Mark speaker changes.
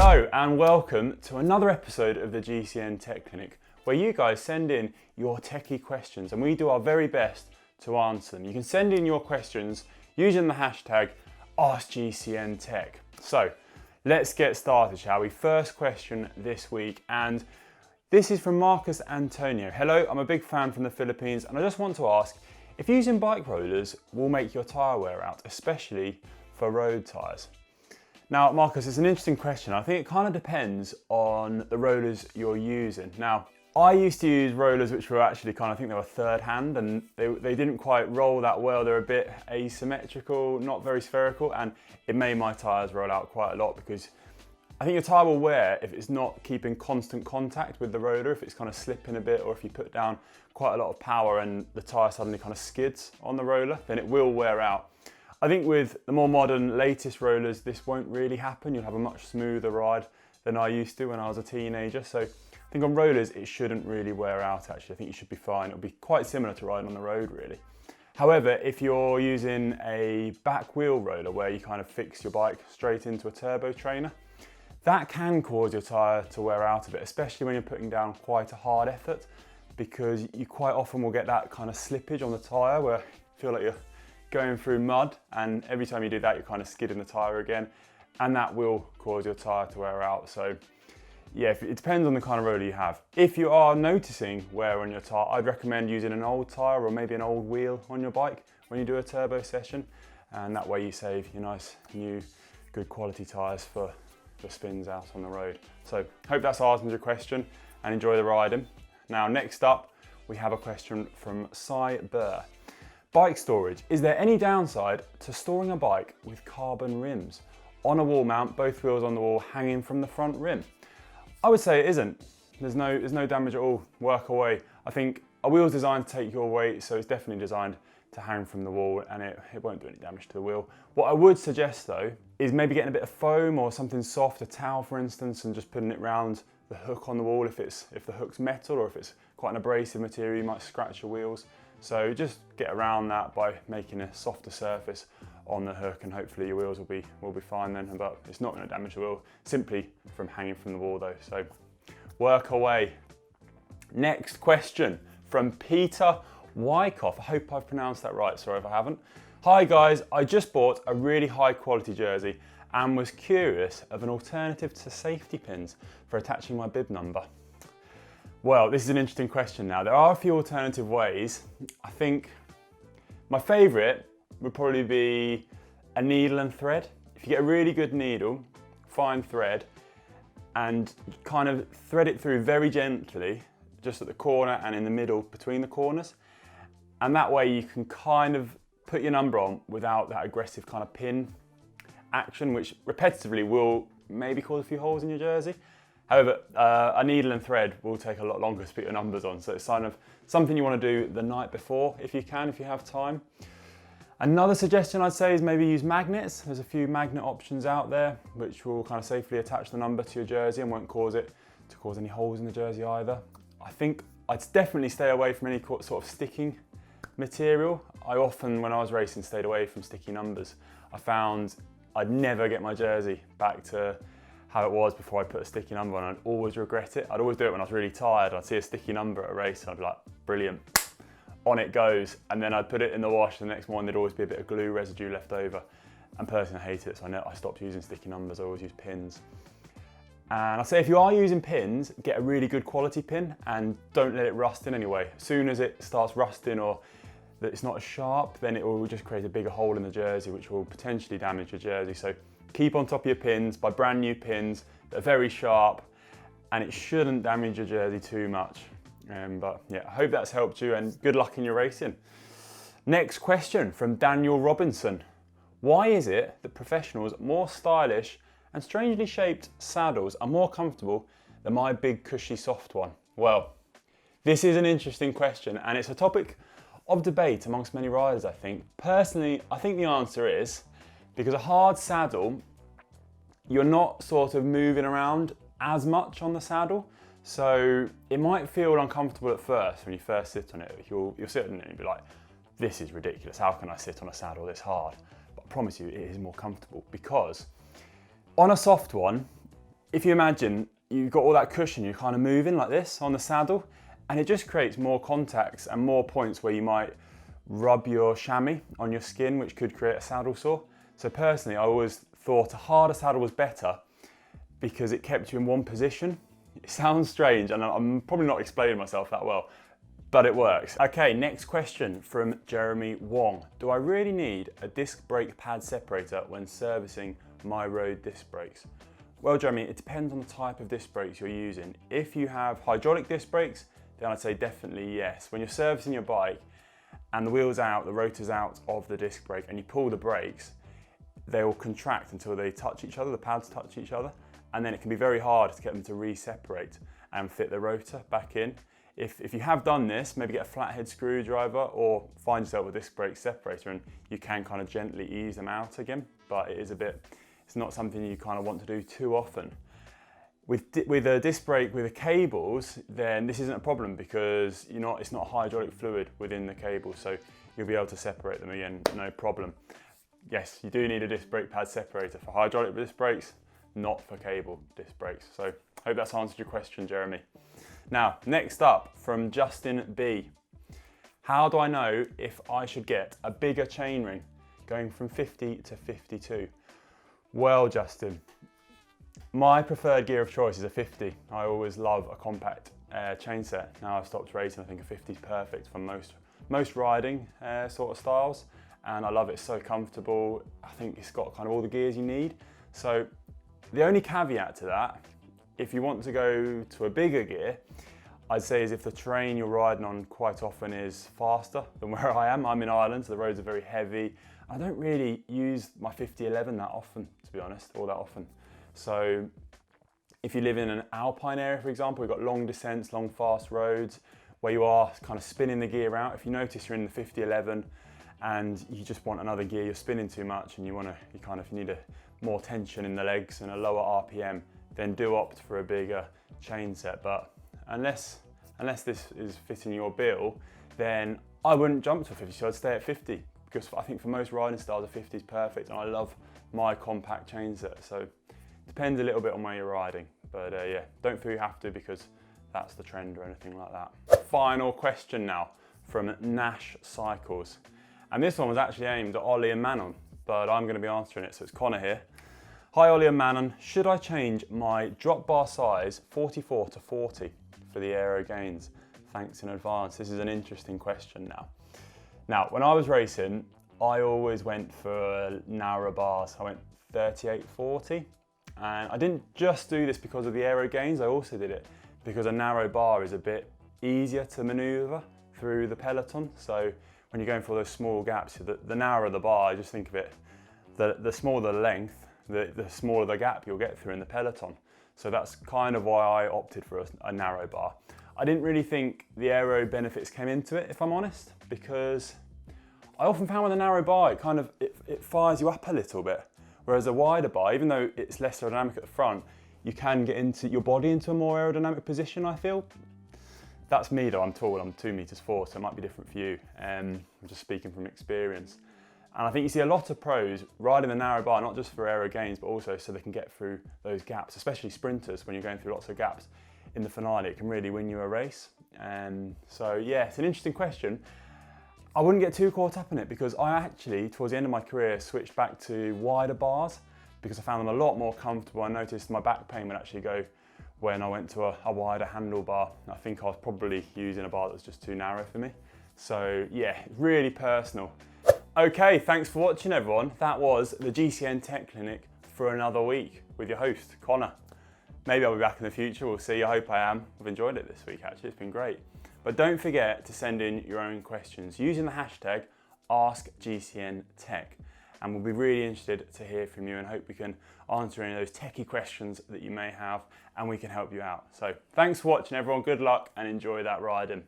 Speaker 1: Hello and welcome to another episode of the GCN Tech Clinic, where you guys send in your techie questions and we do our very best to answer them. You can send in your questions using the hashtag AskGCNTech. So let's get started, shall we? First question this week, and this is from Marcus Antonio. Hello, I'm a big fan from the Philippines and I just want to ask if using bike rollers will make your tyre wear out, especially for road tyres. Now, Marcus, it's an interesting question. I think it kind of depends on the rollers you're using. Now, I used to use rollers which were actually I think they were third hand, and they didn't quite roll that well. They're a bit asymmetrical, not very spherical, and it made my tyres roll out quite a lot because I think your tyre will wear if it's not keeping constant contact with the roller, if it's kind of slipping a bit, or if you put down quite a lot of power and the tyre suddenly kind of skids on the roller, then it will wear out. I think with the more modern, latest rollers, this won't really happen. You'll have a much smoother ride than I used to when I was a teenager. So I think on rollers, it shouldn't really wear out actually. I think you should be fine. It'll be quite similar to riding on the road really. However, if you're using a back wheel roller where you kind of fix your bike straight into a turbo trainer, that can cause your tyre to wear out a bit, especially when you're putting down quite a hard effort, because you quite often will get that kind of slippage on the tyre where you feel like you're going through mud, and every time you do that you're kind of skidding the tyre again, and that will cause your tyre to wear out. So yeah, it depends on the kind of roller you have. If you are noticing wear on your tyre, I'd recommend using an old tyre or maybe an old wheel on your bike when you do a turbo session, and that way you save your nice new good quality tyres for the spins out on the road. So hope that's answered your question and enjoy the riding. Now next up we have a question from Cy Burr. Bike storage. Is there any downside to storing a bike with carbon rims? On a wall mount, both wheels on the wall hanging from the front rim. I would say it isn't. There's no damage at all. Work away. I think a wheel's designed to take your weight, so it's definitely designed to hang from the wall, and it won't do any damage to the wheel. What I would suggest though is maybe getting a bit of foam or something soft, a towel for instance, and just putting it round the hook on the wall. If the hook's metal or if it's quite an abrasive material, you might scratch your wheels. So just get around that by making a softer surface on the hook, and hopefully your wheels will be fine then, but it's not going to damage the wheel simply from hanging from the wall though. So work away. Next question from Peter Wyckoff. I hope I've pronounced that right, sorry if I haven't. Hi guys, I just bought a really high quality jersey and was curious of an alternative to safety pins for attaching my bib number. Well, this is an interesting question now. There are a few alternative ways. I think my favourite would probably be a needle and thread. If you get a really good needle, fine thread, and kind of thread it through very gently, just at the corner and in the middle between the corners. And that way you can kind of put your number on without that aggressive kind of pin action, which repetitively will maybe cause a few holes in your jersey. However, a needle and thread will take a lot longer to put your numbers on, so it's kind of something you want to do the night before if you can, if you have time. Another suggestion I'd say is maybe use magnets. There's a few magnet options out there which will kind of safely attach the number to your jersey and won't cause it to cause any holes in the jersey either. I think I'd definitely stay away from any sort of sticking material. I often, when I was racing, stayed away from sticky numbers. I found I'd never get my jersey back to how it was before I put a sticky number on. I'd always regret it. I'd always do it when I was really tired. I'd see a sticky number at a race and I'd be like, brilliant, on it goes. And then I'd put it in the wash. The next morning there'd always be a bit of glue residue left over. And personally I hate it, so I stopped using sticky numbers. I always use pins. And I'd say if you are using pins, get a really good quality pin and don't let it rust in anyway. As soon as it starts rusting or that it's not as sharp, then it will just create a bigger hole in the jersey, which will potentially damage your jersey. So keep on top of your pins, buy brand new pins that are very sharp, and it shouldn't damage your jersey too much. But yeah, I hope that's helped you and good luck in your racing. Next question from Daniel Robinson. Why is it that professionals' more stylish and strangely shaped saddles are more comfortable than my big cushy soft one? Well, this is an interesting question and it's a topic of debate amongst many riders, I think. Personally, I think the answer is because a hard saddle, you're not sort of moving around as much on the saddle. So it might feel uncomfortable at first when you first sit on it. You'll sit on it and you'll be like, this is ridiculous. How can I sit on a saddle this hard? But I promise you, it is more comfortable because on a soft one, if you imagine you've got all that cushion, you're kind of moving like this on the saddle, and it just creates more contacts and more points where you might rub your chamois on your skin, which could create a saddle sore. So personally, I always thought a harder saddle was better because it kept you in one position. It sounds strange, and I'm probably not explaining myself that well, but it works. Okay, next question from Jeremy Wong. Do I really need a disc brake pad separator when servicing my road disc brakes? Well, Jeremy, it depends on the type of disc brakes you're using. If you have hydraulic disc brakes, then I'd say definitely yes. When you're servicing your bike and the wheel's out, the rotor's out of the disc brake, and you pull the brakes, they will contract until they touch each other, the pads touch each other, and then it can be very hard to get them to re-separate and fit the rotor back in. If you have done this, maybe get a flathead screwdriver or find yourself a disc brake separator, and you can kind of gently ease them out again, but it's not something you kind of want to do too often. With a disc brake with the cables, then this isn't a problem because it's not hydraulic fluid within the cable, so you'll be able to separate them again, no problem. Yes, you do need a disc brake pad separator for hydraulic disc brakes, not for cable disc brakes. So hope that's answered your question, Jeremy. Now, next up from Justin B. How do I know if I should get a bigger chainring going from 50 to 52? Well, Justin, my preferred gear of choice is a 50. I always love a compact chain set. Now I've stopped racing, I think a 50 is perfect for most riding sort of styles, and I love it. It's so comfortable. I think it's got kind of all the gears you need. So the only caveat to that, if you want to go to a bigger gear, I'd say is if the terrain you're riding on quite often is faster than where I am. I'm in Ireland, so the roads are very heavy. I don't really use my 5011 that often, to be honest, all that often. So if you live in an alpine area, for example, we've got long descents, long fast roads where you are kind of spinning the gear out. If you notice you're in the 5011 and you just want another gear, you're spinning too much and you need more tension in the legs and a lower RPM, then do opt for a bigger chain set. But unless this is fitting your bill, then I wouldn't jump to a 50, so I'd stay at 50, because I think for most riding styles a 50 is perfect, and I love my compact chain set. So it depends a little bit on where you're riding, but yeah, don't feel you have to because that's the trend or anything like that. Final question now from Nash Cycles, and this one was actually aimed at Ollie and Manon, but I'm going to be answering it, so it's Connor here. Hi Ollie and Manon, should I change my drop bar size 44 to 40 for the aero gains? Thanks in advance. This is an interesting question now. Now, when I was racing, I always went for narrow bars. I went 38-40, and I didn't just do this because of the aero gains, I also did it because a narrow bar is a bit easier to maneuver through the peloton. So when you're going for those small gaps, the narrower the bar, I just think of it, the smaller the length, the smaller the gap you'll get through in the peloton. So that's kind of why I opted for a narrow bar. I didn't really think the aero benefits came into it, if I'm honest, because I often found with a narrow bar, it fires you up a little bit. Whereas a wider bar, even though it's less aerodynamic at the front, you can get into your body into a more aerodynamic position, I feel. That's me though, I'm tall, I'm 2 meters 4, so it might be different for you. I'm just speaking from experience. And I think you see a lot of pros riding the narrow bar, not just for aero gains, but also so they can get through those gaps, especially sprinters when you're going through lots of gaps in the finale. It can really win you a race. So yeah, it's an interesting question. I wouldn't get too caught up in it because I actually, towards the end of my career, switched back to wider bars because I found them a lot more comfortable. I noticed my back pain would actually go when I went to a wider handlebar. I think I was probably using a bar that was just too narrow for me. So yeah, really personal. Okay, thanks for watching everyone. That was the GCN Tech Clinic for another week with your host, Connor. Maybe I'll be back in the future, we'll see. I hope I am. I've enjoyed it this week actually, it's been great. But don't forget to send in your own questions using the hashtag AskGCNTech. And we'll be really interested to hear from you and hope we can answer any of those techie questions that you may have and we can help you out. So thanks for watching everyone, good luck and enjoy that riding.